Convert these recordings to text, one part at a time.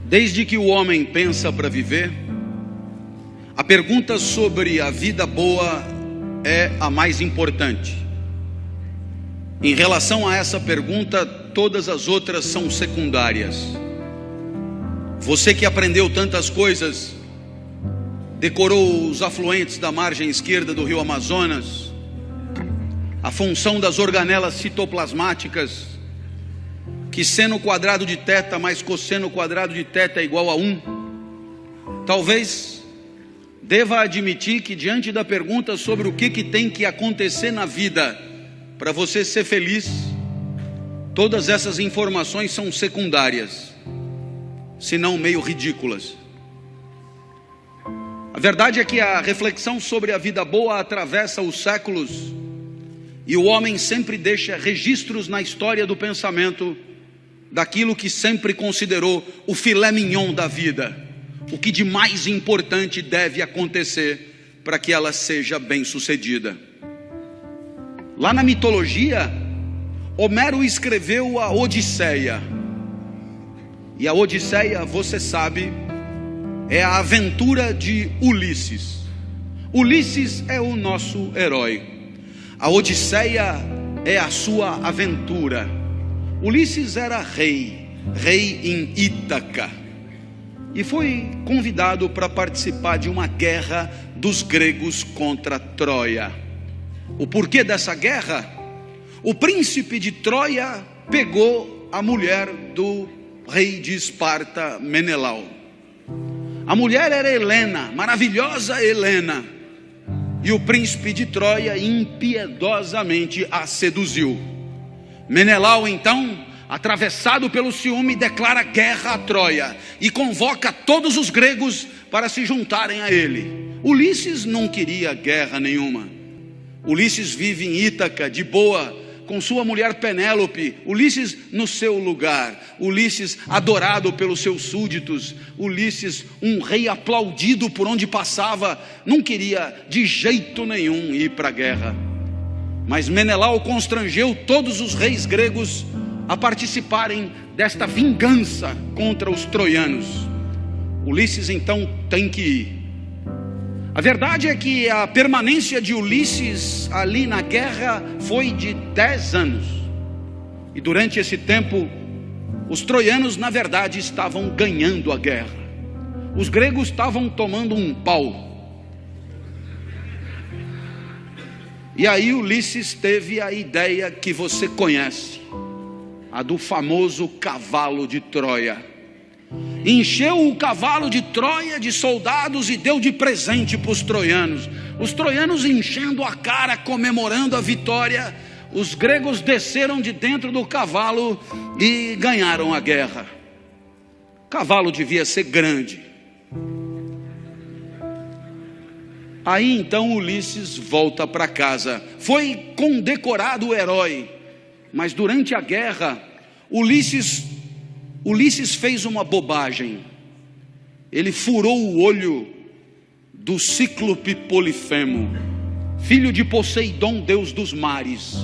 Desde que o homem pensa para viver, a pergunta sobre a vida boa é a mais importante. Em relação a essa pergunta, todas as outras são secundárias. Você que aprendeu tantas coisas, decorou os afluentes da margem esquerda do rio Amazonas, a função das organelas citoplasmáticas, que seno quadrado de θ mais cosseno quadrado de θ é igual a 1, talvez deva admitir que diante da pergunta sobre o que tem que acontecer na vida para você ser feliz, todas essas informações são secundárias, se não meio ridículas. A verdade é que a reflexão sobre a vida boa atravessa os séculos, e o homem sempre deixa registros na história do pensamento daquilo que sempre considerou o filé mignon da vida, o que de mais importante deve acontecer para que ela seja bem sucedida. Lá na mitologia, Homero escreveu a Odisseia, e a Odisseia, você sabe, é a aventura de Ulisses. Ulisses é o nosso herói, a Odisseia é a sua aventura. Ulisses era rei em Ítaca, e foi convidado para participar de uma guerra dos gregos contra Troia. O porquê dessa guerra? O príncipe de Troia pegou a mulher do rei de Esparta, Menelau. A mulher era Helena, maravilhosa Helena, e o príncipe de Troia impiedosamente a seduziu. Menelau então, atravessado pelo ciúme, declara guerra a Troia e convoca todos os gregos para se juntarem a ele. Ulisses não queria guerra nenhuma. Ulisses vive em Ítaca de boa com sua mulher Penélope, Ulisses no seu lugar, Ulisses adorado pelos seus súditos, Ulisses um rei aplaudido por onde passava, não queria de jeito nenhum ir para a guerra. Mas Menelau constrangeu todos os reis gregos a participarem desta vingança contra os troianos. Ulisses então tem que ir. A verdade é que a permanência de Ulisses ali na guerra foi de 10 anos. E durante esse tempo, os troianos na verdade estavam ganhando a guerra. Os gregos estavam tomando um pau. E aí Ulisses teve a ideia que você conhece, a do famoso cavalo de Troia. Encheu o cavalo de Troia de soldados e deu de presente para os troianos. Os troianos enchendo a cara, comemorando a vitória. Os gregos desceram de dentro do cavalo e ganharam a guerra. O cavalo devia ser grande. Aí então Ulisses volta para casa. Foi condecorado o herói, mas durante a guerra Ulisses fez uma bobagem. Ele furou o olho do cíclope Polifemo, filho de Poseidon, deus dos mares.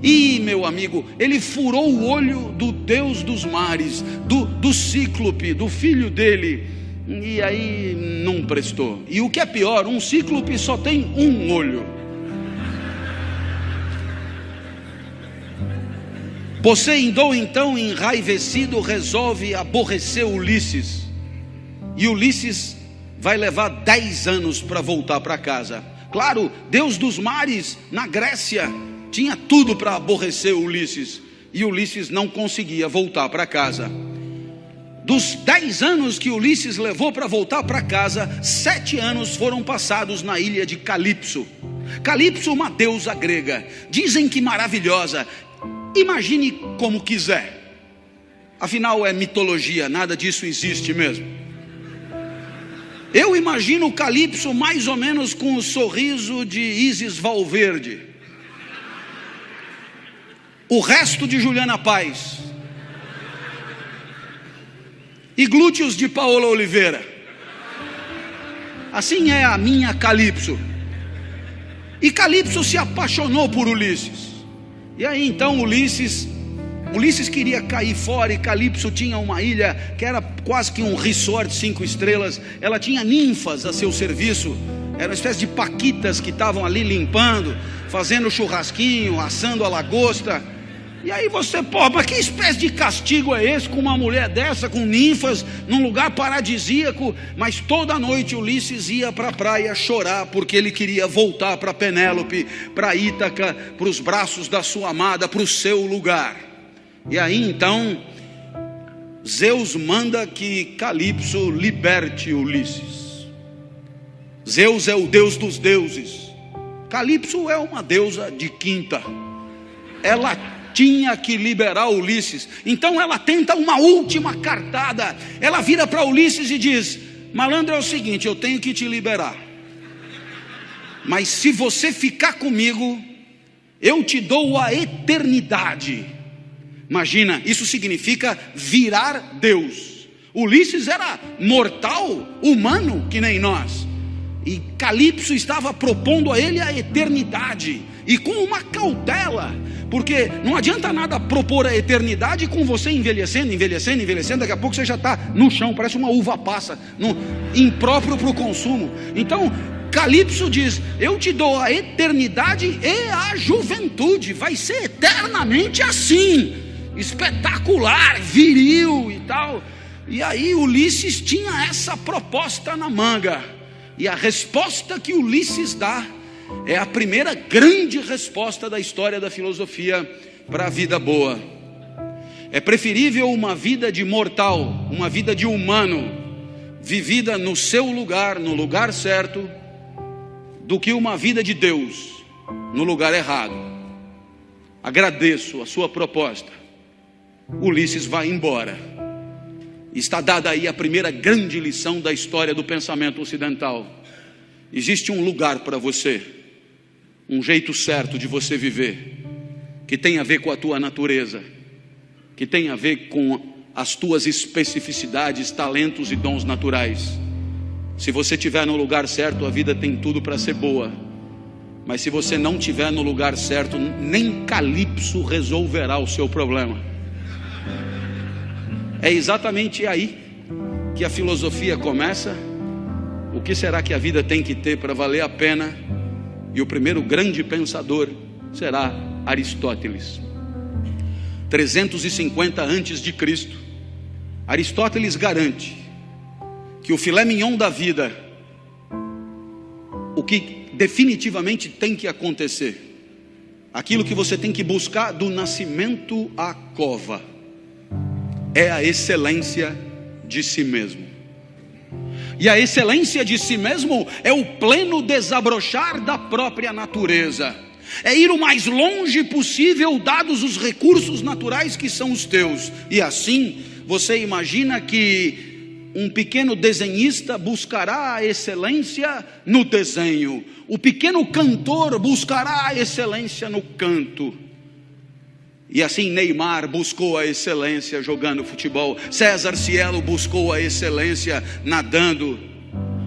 E meu amigo, ele furou o olho do deus dos mares, do cíclope, do filho dele. E aí não prestou. E o que é pior, um cíclope só tem um olho. Poseidon então, enraivecido, resolve aborrecer Ulisses. E Ulisses vai levar 10 anos para voltar para casa. Claro, deus dos mares na Grécia tinha tudo para aborrecer Ulisses. E Ulisses não conseguia voltar para casa. Dos 10 anos que Ulisses levou para voltar para casa, 7 anos foram passados na ilha de Calipso. Calipso, uma deusa grega, dizem que maravilhosa. Imagine como quiser, afinal é mitologia, nada disso existe mesmo. Eu imagino o Calipso mais ou menos com o sorriso de Isis Valverde, o resto de Juliana Paz e glúteos de Paola Oliveira. Assim é a minha Calipso. E Calipso se apaixonou por Ulisses. E aí então Ulisses Ulisses queria cair fora, e Calipso tinha uma ilha que era quase que um resort 5 estrelas. Ela tinha ninfas a seu serviço. Era uma espécie de paquitas que estavam ali limpando, fazendo churrasquinho, assando a lagosta. E aí você, mas que espécie de castigo é esse com uma mulher dessa, com ninfas, num lugar paradisíaco? Mas toda noite Ulisses ia para a praia chorar, porque ele queria voltar para Penélope, para Ítaca, para os braços da sua amada, para o seu lugar. E aí então Zeus manda que Calipso liberte Ulisses. Zeus é o deus dos deuses. Calipso é uma deusa de quinta. Ela tinha que liberar Ulisses. Então ela tenta uma última cartada. Ela vira para Ulisses e diz: malandro, é o seguinte, eu tenho que te liberar, mas se você ficar comigo, eu te dou a eternidade. Imagina, isso significa virar Deus. Ulisses era mortal, humano, que nem nós, e Calipso estava propondo a ele a eternidade, e com uma cautela, porque não adianta nada propor a eternidade com você envelhecendo, daqui a pouco você já está no chão, parece uma uva passa, impróprio para o consumo. Então Calipso diz: eu te dou a eternidade e a juventude, vai ser eternamente assim, espetacular, viril e tal. E aí Ulisses tinha essa proposta na manga, e a resposta que Ulisses dá é a primeira grande resposta da história da filosofia para a vida boa. É preferível uma vida de mortal, uma vida de humano, vivida no seu lugar, no lugar certo, do que uma vida de Deus no lugar errado. Agradeço a sua proposta. Ulisses vai embora. Está dada aí a primeira grande lição da história do pensamento ocidental. Existe um lugar para você, um jeito certo de você viver, que tem a ver com a tua natureza, que tem a ver com as tuas especificidades, talentos e dons naturais. Se você estiver no lugar certo, a vida tem tudo para ser boa. Mas se você não estiver no lugar certo, nem Calipso resolverá o seu problema. É exatamente aí que a filosofia começa. O que será que a vida tem que ter para valer a pena? E o primeiro grande pensador será Aristóteles. 350 antes de Cristo, Aristóteles garante que o filé mignon da vida, o que definitivamente tem que acontecer, aquilo que você tem que buscar do nascimento à cova, é a excelência de si mesmo. E a excelência de si mesmo é o pleno desabrochar da própria natureza. É ir o mais longe possível, dados os recursos naturais que são os teus. E assim, você imagina que um pequeno desenhista buscará a excelência no desenho. O pequeno cantor buscará a excelência no canto. E assim Neymar buscou a excelência jogando futebol. César Cielo buscou a excelência nadando.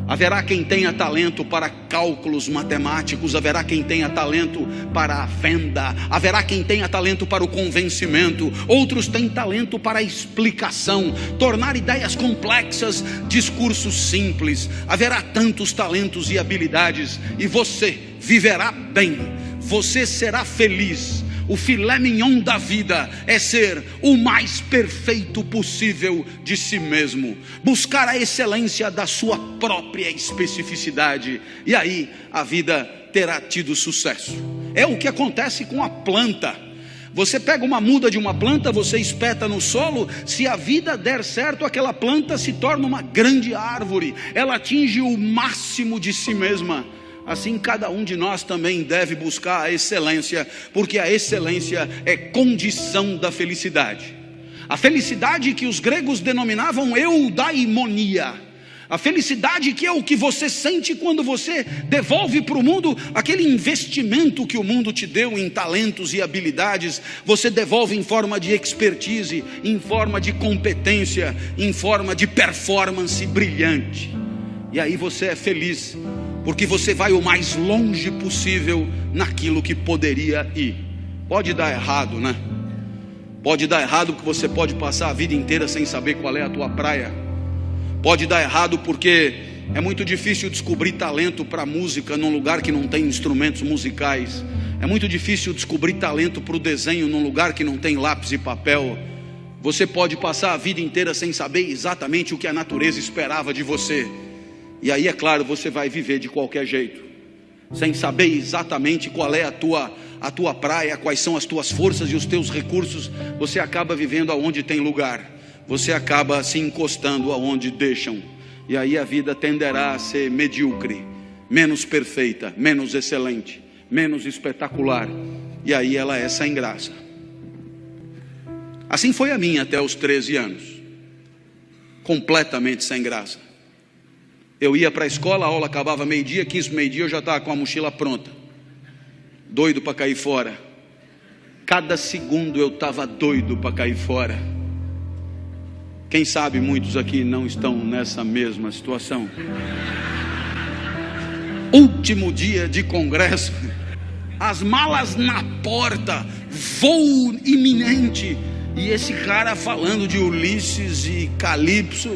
Haverá quem tenha talento para cálculos matemáticos, haverá quem tenha talento para a venda, haverá quem tenha talento para o convencimento, outros têm talento para a explicação, tornar ideias complexas, discursos simples. Haverá tantos talentos e habilidades, e você viverá bem, você será feliz. O filé mignon da vida é ser o mais perfeito possível de si mesmo, buscar a excelência da sua própria especificidade, e aí a vida terá tido sucesso. É o que acontece com a planta. Você pega uma muda de uma planta, você espeta no solo, se a vida der certo, aquela planta se torna uma grande árvore, ela atinge o máximo de si mesma. Assim cada um de nós também deve buscar a excelência, porque a excelência é condição da felicidade. A felicidade que os gregos denominavam eudaimonia. A felicidade que é o que você sente quando você devolve para o mundo aquele investimento que o mundo te deu em talentos e habilidades. Você devolve em forma de expertise, em forma de competência, em forma de performance brilhante. E aí você é feliz, porque você vai o mais longe possível naquilo que poderia ir. Pode dar errado, né? Pode dar errado porque você pode passar a vida inteira sem saber qual é a tua praia. Pode dar errado porque é muito difícil descobrir talento para música num lugar que não tem instrumentos musicais. É muito difícil descobrir talento para o desenho num lugar que não tem lápis e papel. Você pode passar a vida inteira sem saber exatamente o que a natureza esperava de você. E aí, é claro, você vai viver de qualquer jeito, sem saber exatamente qual é a tua praia, quais são as tuas forças e os teus recursos. Você acaba vivendo aonde tem lugar. Você acaba se encostando aonde deixam. E aí a vida tenderá a ser medíocre, menos perfeita, menos excelente, menos espetacular. E aí ela é sem graça. Assim foi a minha até os 13 anos. Completamente sem graça. Eu ia para a escola, a aula acabava meio-dia, 15 para meio-dia eu já estava com a mochila pronta. Doido para cair fora. Cada segundo eu estava doido para cair fora. Quem sabe muitos aqui não estão nessa mesma situação. Último dia de congresso, as malas na porta, voo iminente, e esse cara falando de Ulisses e Calipso.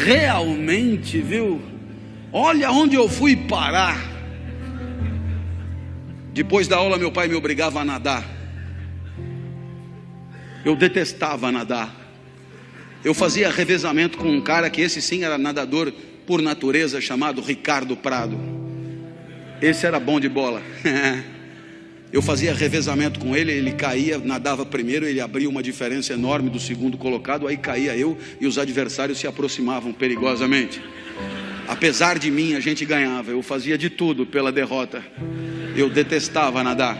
Realmente, viu? Olha onde eu fui parar. Depois da aula meu pai me obrigava a nadar. Eu detestava nadar. Eu fazia revezamento com um cara que esse sim era nadador por natureza, chamado Ricardo Prado. Esse era bom de bola. Eu fazia revezamento com ele, ele caía, nadava primeiro, ele abria uma diferença enorme do segundo colocado, aí caía eu e os adversários se aproximavam perigosamente. Apesar de mim, a gente ganhava. Eu fazia de tudo pela derrota. Eu detestava nadar.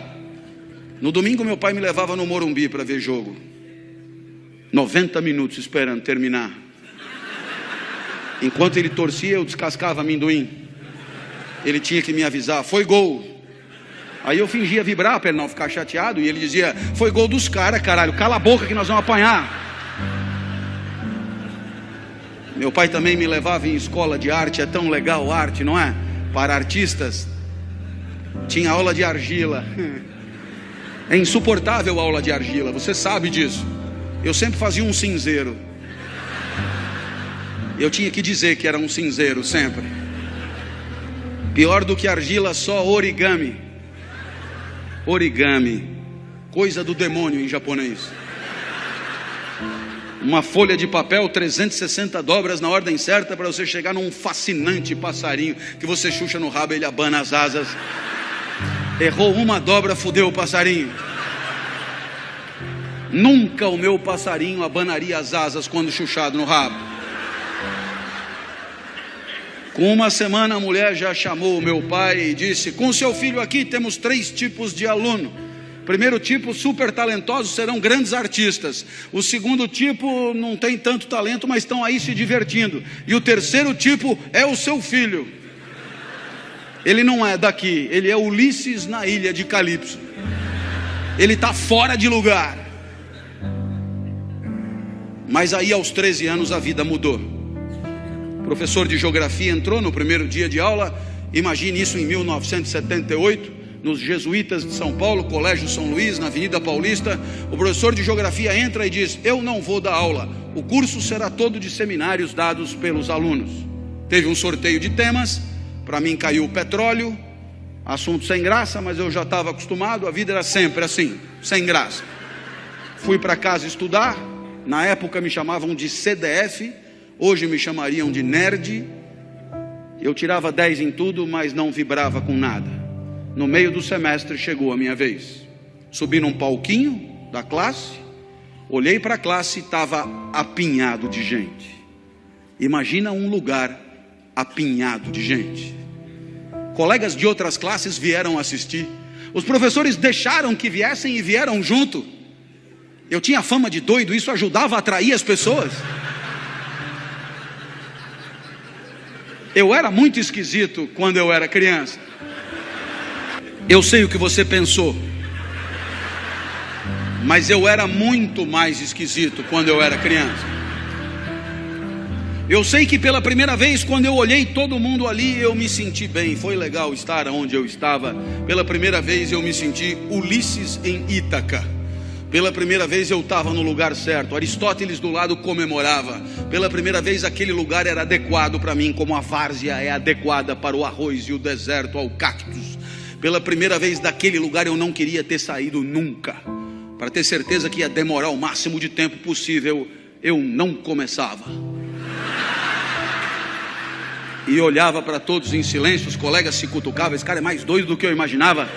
No domingo meu pai me levava no Morumbi para ver jogo. 90 minutos esperando terminar. Enquanto ele torcia, eu descascava amendoim. Ele tinha que me avisar: foi gol. Aí eu fingia vibrar para ele não ficar chateado, e ele dizia: foi gol dos caras, caralho, cala a boca que nós vamos apanhar. Meu pai também me levava em escola de arte. É tão legal arte, não é? Para artistas. Tinha aula de argila. É insuportável a aula de argila, você sabe disso. Eu sempre fazia um cinzeiro. Eu tinha que dizer que era um cinzeiro sempre. Pior do que argila, só origami. Origami, coisa do demônio em japonês. Uma folha de papel, 360 dobras na ordem certa para você chegar num fascinante passarinho que você chucha no rabo e ele abana as asas. Errou uma dobra, fudeu o passarinho. Nunca o meu passarinho abanaria as asas quando chuchado no rabo. Com uma semana a mulher já chamou o meu pai e disse: com seu filho aqui temos 3 tipos de aluno. Primeiro tipo, super talentosos, serão grandes artistas. O segundo tipo, não tem tanto talento, mas estão aí se divertindo. E o terceiro tipo é o seu filho. Ele não é daqui, ele é Ulisses na ilha de Calipso. Ele está fora de lugar. Mas aí aos 13 anos a vida mudou. O professor de geografia entrou no primeiro dia de aula. Imagine isso em 1978, nos Jesuítas de São Paulo, Colégio São Luís, na Avenida Paulista. O professor de geografia entra e diz: eu não vou dar aula, o curso será todo de seminários dados pelos alunos. Teve um sorteio de temas. Para mim caiu o petróleo, assunto sem graça, mas eu já estava acostumado. A vida era sempre assim, sem graça. Fui para casa estudar. Na época me chamavam de CDF, hoje me chamariam de nerd. Eu tirava 10 em tudo, mas não vibrava com nada. No meio do semestre chegou a minha vez. Subi num palquinho da classe, olhei para a classe e estava apinhado de gente. Imagina um lugar apinhado de gente. Colegas de outras classes vieram assistir. Os professores deixaram que viessem e vieram junto. Eu tinha fama de doido, isso ajudava a atrair as pessoas. Eu era muito esquisito quando eu era criança. Eu sei o que você pensou, mas eu era muito mais esquisito quando eu era criança. Eu sei que pela primeira vez, quando eu olhei todo mundo ali, eu me senti bem. Foi legal estar onde eu estava. Pela primeira vez eu me senti Ulisses em Ítaca. Pela primeira vez eu estava no lugar certo. Aristóteles do lado comemorava. Pela primeira vez aquele lugar era adequado para mim, como a várzea é adequada para o arroz e o deserto ao cactus. Pela primeira vez daquele lugar eu não queria ter saído nunca. Para ter certeza que ia demorar o máximo de tempo possível, eu não começava. E olhava para todos em silêncio, os colegas se cutucavam. Esse cara é mais doido do que eu imaginava.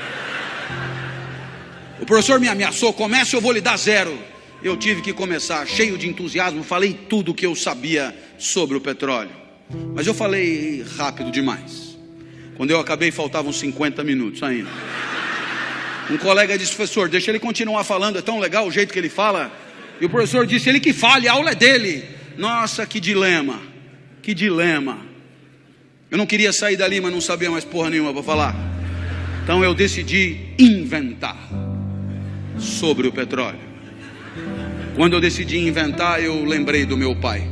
O professor me ameaçou: começa, eu vou lhe dar 0. Eu tive que começar, cheio de entusiasmo. Falei tudo o que eu sabia sobre o petróleo. Mas eu falei rápido demais. Quando eu acabei, faltavam 50 minutos ainda. Um colega disse: professor, deixa ele continuar falando, é tão legal o jeito que ele fala. E o professor disse: ele que fale, a aula é dele. Nossa, que dilema, que dilema. Eu não queria sair dali, mas não sabia mais porra nenhuma para falar. Então eu decidi inventar sobre o petróleo. Quando eu decidi inventar, eu lembrei do meu pai.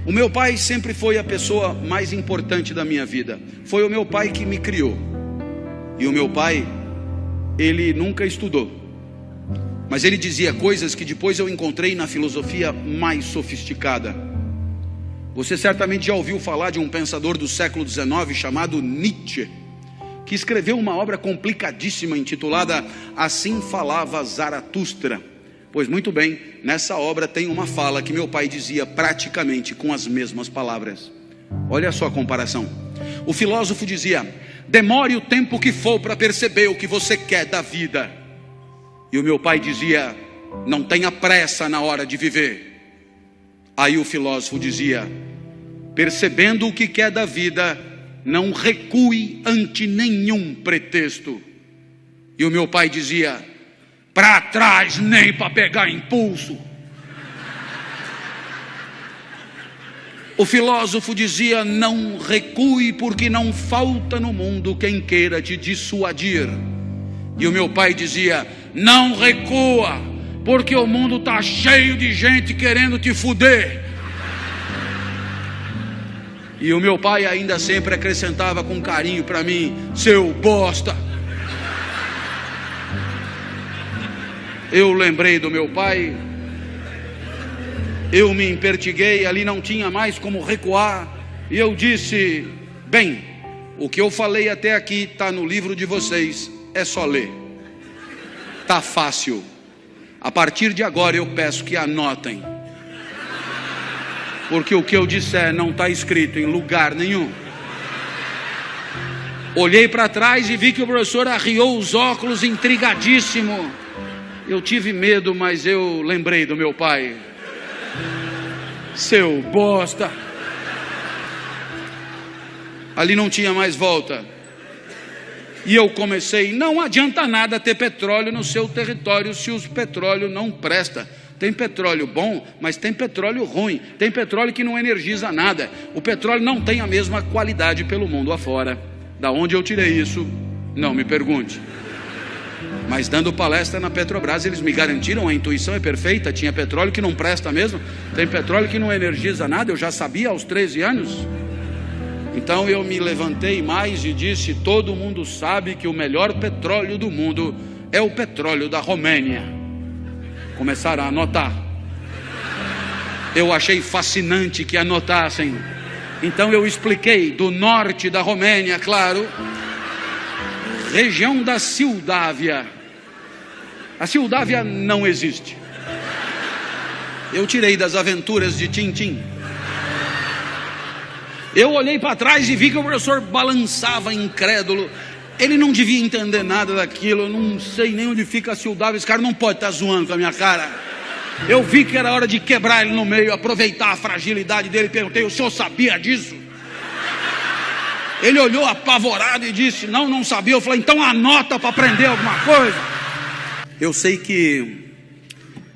O meu pai sempre foi a pessoa mais importante da minha vida. Foi o meu pai que me criou. E o meu pai, ele nunca estudou, mas ele dizia coisas que depois eu encontrei na filosofia mais sofisticada. Você certamente já ouviu falar de um pensador do século XIX chamado Nietzsche, que escreveu uma obra complicadíssima intitulada Assim Falava Zaratustra. Pois muito bem, nessa obra tem uma fala que meu pai dizia praticamente com as mesmas palavras. Olha só a comparação. O filósofo dizia: demore o tempo que for para perceber o que você quer da vida. E o meu pai dizia: não tenha pressa na hora de viver. Aí o filósofo dizia: percebendo o que quer da vida, não recue ante nenhum pretexto. E o meu pai dizia: para trás nem para pegar impulso. O filósofo dizia: não recue, porque não falta no mundo quem queira te dissuadir. E o meu pai dizia: não recua, porque o mundo está cheio de gente querendo te fuder. E o meu pai ainda sempre acrescentava com carinho para mim: seu bosta. Eu lembrei do meu pai, eu me empertiguei, ali não tinha mais como recuar. E eu disse: bem, o que eu falei até aqui está no livro de vocês, é só ler. Está fácil. A partir de agora eu peço que anotem, porque o que eu disser não está escrito em lugar nenhum. Olhei para trás e vi que o professor arriou os óculos intrigadíssimo. Eu tive medo, mas eu lembrei do meu pai. Seu bosta. Ali não tinha mais volta. E eu comecei: não adianta nada ter petróleo no seu território se o petróleo não presta. Tem petróleo bom, mas tem petróleo ruim. Tem petróleo que não energiza nada. O petróleo não tem a mesma qualidade pelo mundo afora. Da onde eu tirei isso? Não me pergunte. Mas dando palestra na Petrobras, eles me garantiram: a intuição é perfeita. Tinha petróleo que não presta mesmo. Tem petróleo que não energiza nada. Eu já sabia aos 13 anos. Então eu me levantei mais e disse: todo mundo sabe que o melhor petróleo do mundo é o petróleo da Romênia. Começaram a anotar. Eu achei fascinante que anotassem. Então eu expliquei: do norte da Romênia, claro, região da Sildávia. A Sildávia não existe. Eu tirei das aventuras de Tintim. Eu olhei para trás e vi que o professor balançava incrédulo. Ele não devia entender nada daquilo. Eu não sei nem onde fica a Sildávia. Esse cara não pode estar zoando com a minha cara. Eu vi que era hora de quebrar ele no meio, aproveitar a fragilidade dele. Perguntei: o senhor sabia disso? Ele olhou apavorado e disse: não sabia. Eu falei: então anota para aprender alguma coisa. Eu sei que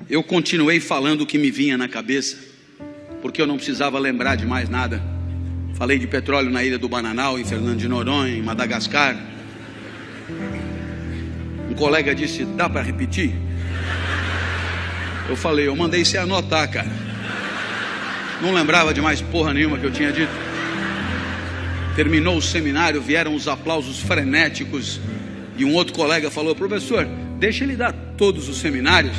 eu continuei falando o que me vinha na cabeça, porque eu não precisava lembrar de mais nada. Falei de petróleo na Ilha do Bananal, em Fernando de Noronha, em Madagascar. Um colega disse: dá para repetir? Eu falei: eu mandei você anotar, cara. Não lembrava de mais porra nenhuma que eu tinha dito. Terminou o seminário, vieram os aplausos frenéticos. E um outro colega falou: professor, deixa ele dar todos os seminários.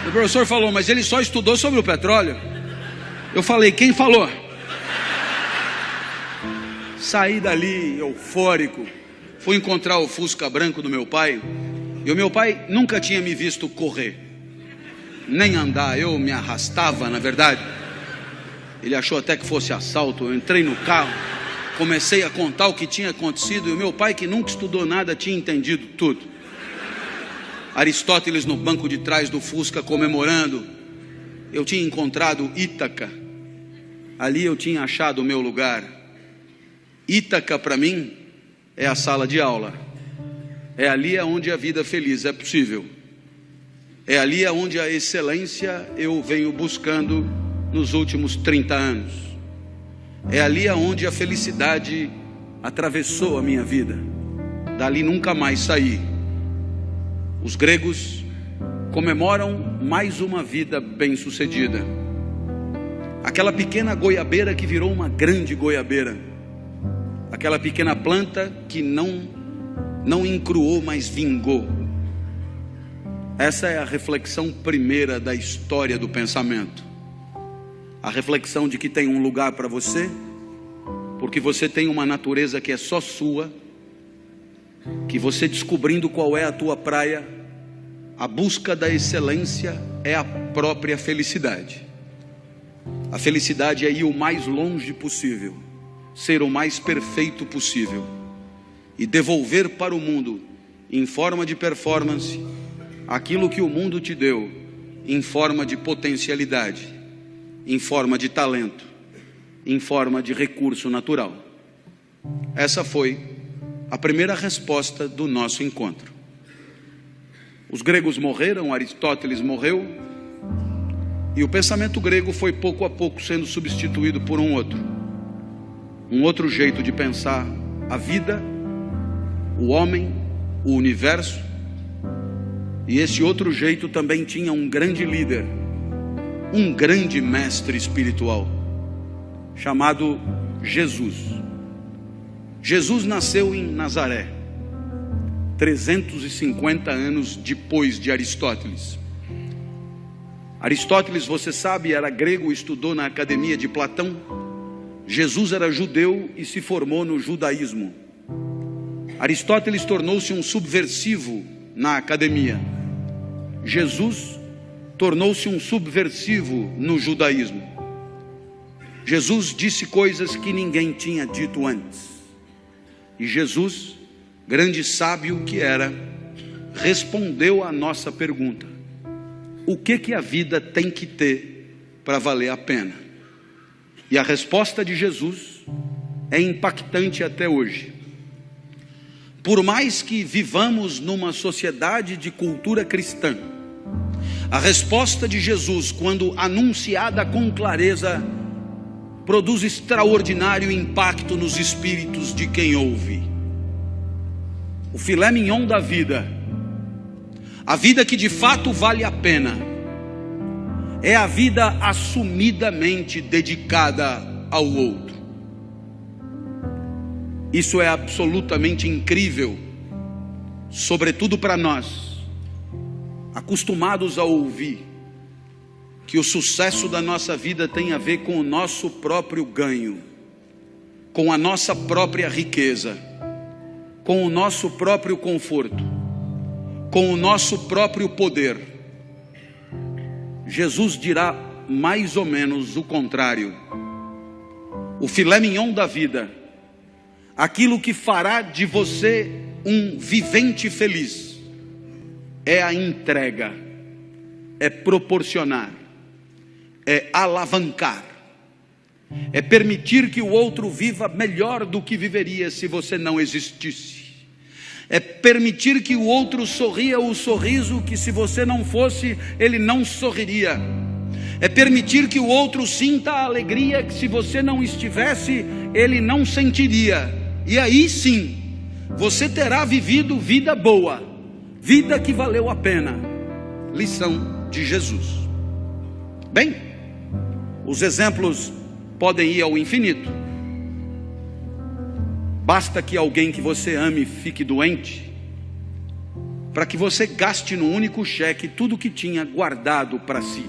O professor falou, mas ele só estudou sobre o petróleo. Eu falei, quem falou? Saí dali eufórico, fui encontrar o Fusca branco do meu pai. E o meu pai nunca tinha me visto correr, nem andar. Eu me arrastava, na verdade. Ele achou até que fosse assalto. Eu entrei no carro, comecei a contar o que tinha acontecido. E o meu pai, que nunca estudou nada, tinha entendido tudo. Aristóteles no banco de trás do Fusca comemorando. Eu tinha encontrado Ítaca. Ali eu tinha achado o meu lugar. Ítaca para mim é a sala de aula. É ali onde a vida feliz é possível. É ali onde a excelência eu venho buscando nos últimos 30 anos. É ali onde a felicidade atravessou a minha vida. Dali nunca mais saí. Os gregos comemoram mais uma vida bem-sucedida. Aquela pequena goiabeira que virou uma grande goiabeira. Aquela pequena planta que não encruou, mas vingou. Essa é a reflexão primeira da história do pensamento. A reflexão de que tem um lugar para você, porque você tem uma natureza que é só sua, que você descobrindo qual é a tua praia, a busca da excelência é a própria felicidade. A felicidade é ir o mais longe possível, ser o mais perfeito possível e devolver para o mundo, em forma de performance, aquilo que o mundo te deu, em forma de potencialidade, em forma de talento, em forma de recurso natural. Essa foi a primeira resposta do nosso encontro. Os gregos morreram, Aristóteles morreu, e o pensamento grego foi pouco a pouco sendo substituído por um outro jeito de pensar a vida, o homem, o universo. E esse outro jeito também tinha um grande líder, um grande mestre espiritual, chamado Jesus. Jesus nasceu em Nazaré, 350 anos depois de Aristóteles. Aristóteles, você sabe, era grego, estudou na academia de Platão. Jesus era judeu e se formou no judaísmo. Aristóteles tornou-se um subversivo na academia. Jesus tornou-se um subversivo no judaísmo. Jesus disse coisas que ninguém tinha dito antes. E Jesus, grande sábio que era, respondeu à nossa pergunta: o que a vida tem que ter para valer a pena? E a resposta de Jesus é impactante até hoje. Por mais que vivamos numa sociedade de cultura cristã, a resposta de Jesus, quando anunciada com clareza, produz extraordinário impacto nos espíritos de quem ouve. O filé mignon da vida, a vida que de fato vale a pena, é a vida assumidamente dedicada ao outro. Isso é absolutamente incrível, sobretudo para nós, acostumados a ouvir que o sucesso da nossa vida tem a ver com o nosso próprio ganho, com a nossa própria riqueza, com o nosso próprio conforto, com o nosso próprio poder. Jesus dirá mais ou menos o contrário. O filé mignon da vida, aquilo que fará de você um vivente feliz, é a entrega, é proporcionar, é alavancar, é permitir que o outro viva melhor do que viveria se você não existisse. É permitir que o outro sorria o sorriso que, se você não fosse, ele não sorriria. É permitir que o outro sinta a alegria que, se você não estivesse, ele não sentiria. E aí sim, você terá vivido vida boa, vida que valeu a pena. Lição de Jesus. Bem, os exemplos podem ir ao infinito. Basta que alguém que você ame fique doente, para que você gaste no único cheque tudo que tinha guardado para si.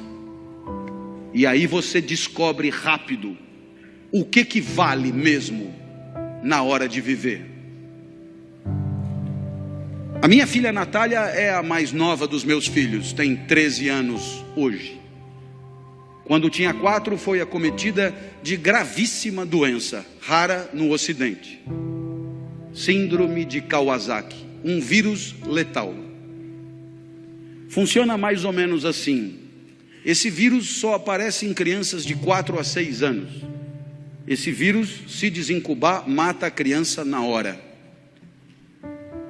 E aí você descobre rápido o que vale mesmo na hora de viver. A minha filha Natália é a mais nova dos meus filhos, tem 13 anos hoje. Quando tinha 4, foi acometida de gravíssima doença, rara no Ocidente. Síndrome de Kawasaki, um vírus letal. Funciona mais ou menos assim. Esse vírus só aparece em crianças de 4 a 6 anos. Esse vírus, se desincubar, mata a criança na hora.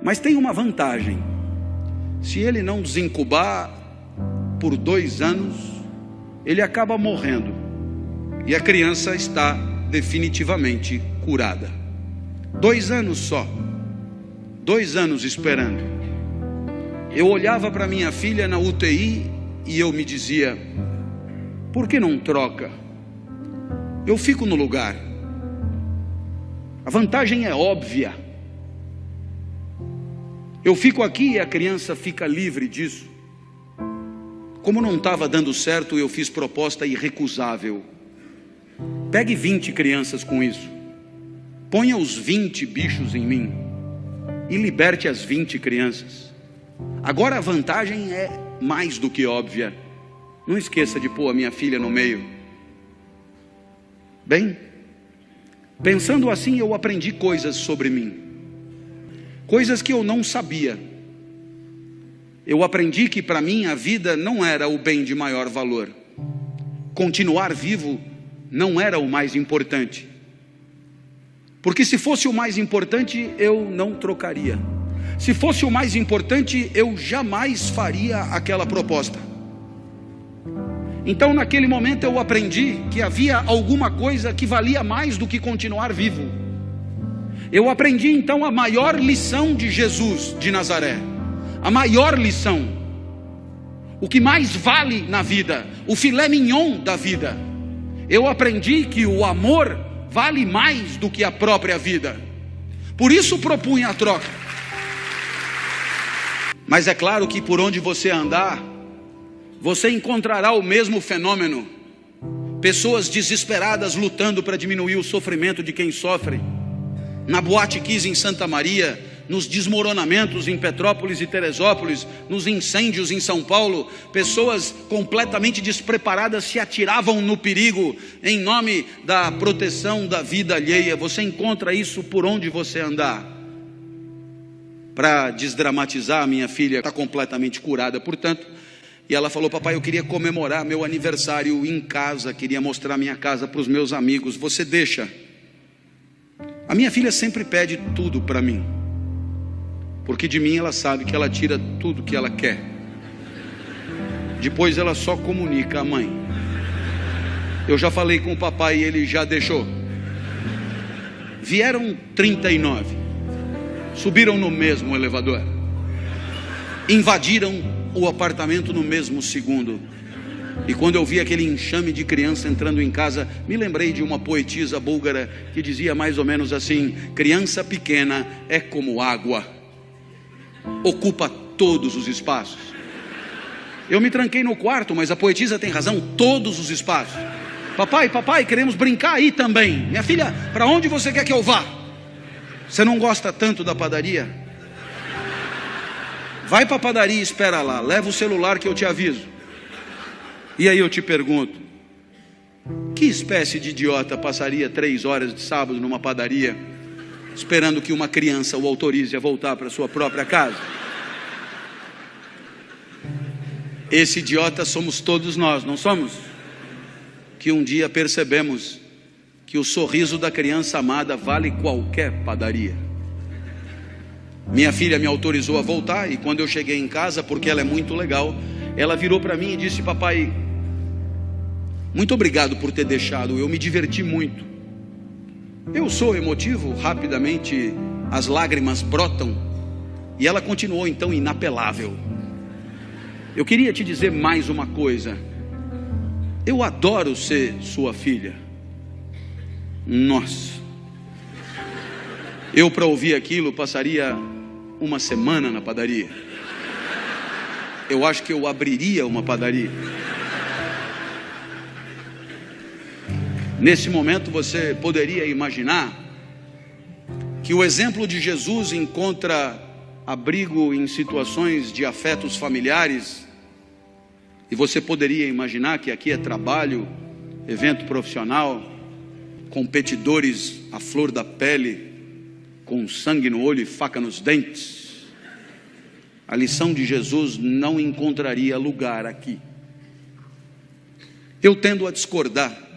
Mas tem uma vantagem. Se ele não desincubar por 2 anos, ele acaba morrendo. E a criança está definitivamente curada. 2 anos só. 2 anos esperando. Eu olhava para minha filha na UTI e eu me dizia: por que não troca? Eu fico no lugar. A vantagem é óbvia. Eu fico aqui e a criança fica livre disso. Como não estava dando certo, eu fiz proposta irrecusável. Pegue 20 crianças com isso. Ponha os 20 bichos em mim e liberte as 20 crianças. Agora a vantagem é mais do que óbvia. Não esqueça de pôr a minha filha no meio. Bem, pensando assim, eu aprendi coisas sobre mim. Coisas que eu não sabia. Eu aprendi que para mim a vida não era o bem de maior valor. Continuar vivo não era o mais importante. Porque se fosse o mais importante, eu não trocaria. Se fosse o mais importante, eu jamais faria aquela proposta. Então naquele momento eu aprendi que havia alguma coisa que valia mais do que continuar vivo. Eu aprendi então a maior lição de Jesus de Nazaré. A maior lição. O que mais vale na vida. O filé mignon da vida. Eu aprendi que o amor vale mais do que a própria vida. Por isso propunha a troca. Mas é claro que por onde você andar, você encontrará o mesmo fenômeno. Pessoas desesperadas lutando para diminuir o sofrimento de quem sofre. Na Boate Kiss em Santa Maria, nos desmoronamentos em Petrópolis e Teresópolis, nos incêndios em São Paulo, pessoas completamente despreparadas se atiravam no perigo em nome da proteção da vida alheia. Você encontra isso por onde você andar. Para desdramatizar, minha filha está completamente curada, portanto, e ela falou: papai, eu queria comemorar meu aniversário em casa, queria mostrar minha casa para os meus amigos, você deixa? A minha filha sempre pede tudo para mim, porque de mim ela sabe que ela tira tudo que ela quer. Depois ela só comunica à mãe. Eu já falei com o papai e ele já deixou. Vieram 39, subiram no mesmo elevador, invadiram o apartamento no mesmo segundo. E quando eu vi aquele enxame de criança entrando em casa, me lembrei de uma poetisa búlgara que dizia mais ou menos assim: criança pequena é como água, ocupa todos os espaços. Eu me tranquei no quarto, mas a poetisa tem razão, todos os espaços. Papai, queremos brincar aí também. Minha filha, para onde você quer que eu vá? Você não gosta tanto da padaria? Vai para a padaria e espera lá, leva o celular que eu te aviso. E aí eu te pergunto, que espécie de idiota passaria 3 horas de sábado numa padaria, esperando que uma criança o autorize a voltar para sua própria casa? Esse idiota somos todos nós, não somos? Que um dia percebemos que o sorriso da criança amada vale qualquer padaria. Minha filha me autorizou a voltar, e quando eu cheguei em casa, porque ela é muito legal, ela virou para mim e disse: papai, muito obrigado por ter deixado, eu me diverti muito. Eu sou emotivo, rapidamente as lágrimas brotam, e ela continuou então inapelável: eu queria te dizer mais uma coisa, eu adoro ser sua filha. Nossa, eu para ouvir aquilo passaria uma semana na padaria. eu acho que eu abriria uma padaria. Nesse momento você poderia imaginar que o exemplo de Jesus encontra abrigo em situações de afetos familiares, e você poderia imaginar que aqui é trabalho, evento profissional, competidores à flor da pele, com sangue no olho e faca nos dentes. A lição de Jesus não encontraria lugar aqui. Eu tendo a discordar.